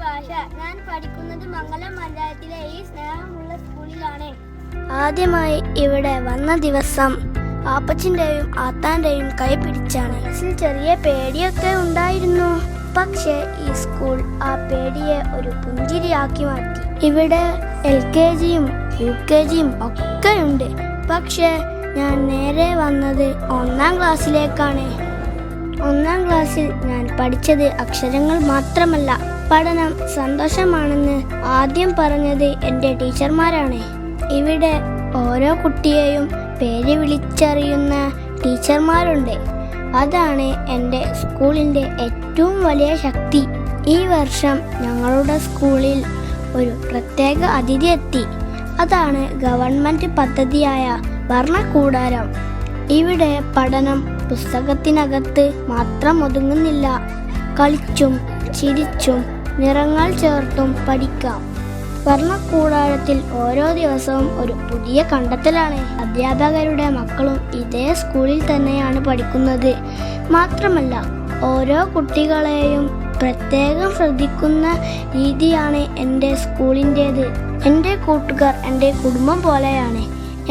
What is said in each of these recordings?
ഭാഷ. ഞാൻ പഠിക്കുന്നത് മംഗലം പഞ്ചായത്തിലെ ഈ സ്നേഹമുള്ള സ്കൂളിലാണ്. ആദ്യമായി ഇവിടെ വന്ന ദിവസം ആപ്പച്ചിന്റെയും ആത്താന്റെയും കൈ പിടിച്ചാണ്. മനസ്സിൽ ചെറിയ പേടിയൊക്കെ ഉണ്ടായിരുന്നു. പക്ഷേ ഈ സ്കൂൾ ആ പേടിയെ ഒരു പുഞ്ചിരിയാക്കി മാറ്റി. ഇവിടെ LKG-യും UKG-യും ഒക്കെ ഉണ്ട്. പക്ഷേ ഞാൻ നേരെ വന്നത് 1-ാം ക്ലാസ്സിലേക്കാണ്. 1-ാം ക്ലാസ്സിൽ ഞാൻ പഠിച്ചത് അക്ഷരങ്ങൾ മാത്രമല്ല, പഠനം സന്തോഷമാണെന്ന് ആദ്യം പറഞ്ഞത് എൻ്റെ ടീച്ചർമാരാണ്. ഇവിടെ ഓരോ കുട്ടിയെയും പേര് വിളിച്ചറിയുന്ന ടീച്ചർമാരുണ്ട്. അതാണ് എൻ്റെ സ്കൂളിൻ്റെ ഏറ്റവും വലിയ ശക്തി. ഈ വർഷം ഞങ്ങളുടെ സ്കൂളിൽ ഒരു പ്രത്യേക അതിഥി എത്തി. അതാണ് ഗവൺമെൻറ് പദ്ധതിയായ വർണ്ണക്കൂടാരം. ഇവിടെ പഠനം പുസ്തകത്തിനകത്ത് മാത്രം ഒതുങ്ങുന്നില്ല. കളിച്ചും ചിരിച്ചും നിറങ്ങൾ ചേർത്തും പഠിക്കാം. വർണ്ണക്കൂടാരത്തിൽ ഓരോ ദിവസവും ഒരു പുതിയ കണ്ടെത്തലാണ്. അധ്യാപകരുടെ മക്കളും ഇതേ സ്കൂളിൽ തന്നെയാണ് പഠിക്കുന്നത്. മാത്രമല്ല ഓരോ കുട്ടികളെയും പ്രത്യേകം ശ്രദ്ധിക്കുന്ന രീതിയാണ് എൻ്റെ സ്കൂളിൻ്റേത്. എൻ്റെ കൂട്ടുകാർ എൻ്റെ കുടുംബം പോലെയാണ്.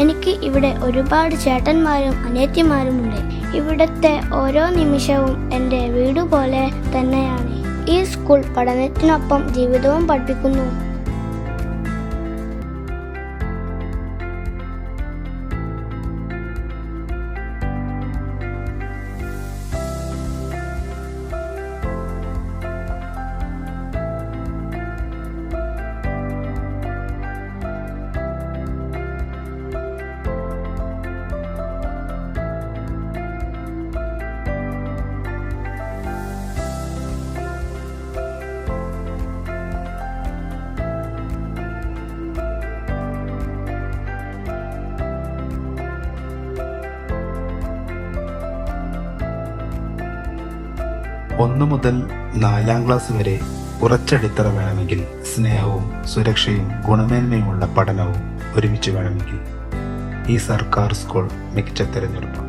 എനിക്ക് ഇവിടെ ഒരുപാട് ചേട്ടന്മാരും അനിയത്തിമാരുമുണ്ട്. ഇവിടുത്തെ ഓരോ നിമിഷവും എൻ്റെ വീട് പോലെ തന്നെയാണ്. ഈ സ്കൂൾ പഠനത്തിനൊപ്പം ജീവിതവും പഠിപ്പിക്കുന്നു. ഒന്ന് മുതൽ 4-ാം ക്ലാസ് വരെ ഉറച്ചടിത്തറ വേണമെങ്കിൽ സ്നേഹവും സുരക്ഷയും ഗുണമേന്മയുമുള്ള പഠനവും ഒരുമിച്ച് വേണമെങ്കിൽ ഈ സർക്കാർ സ്കൂൾ മികച്ച തിരഞ്ഞെടുപ്പാണ്.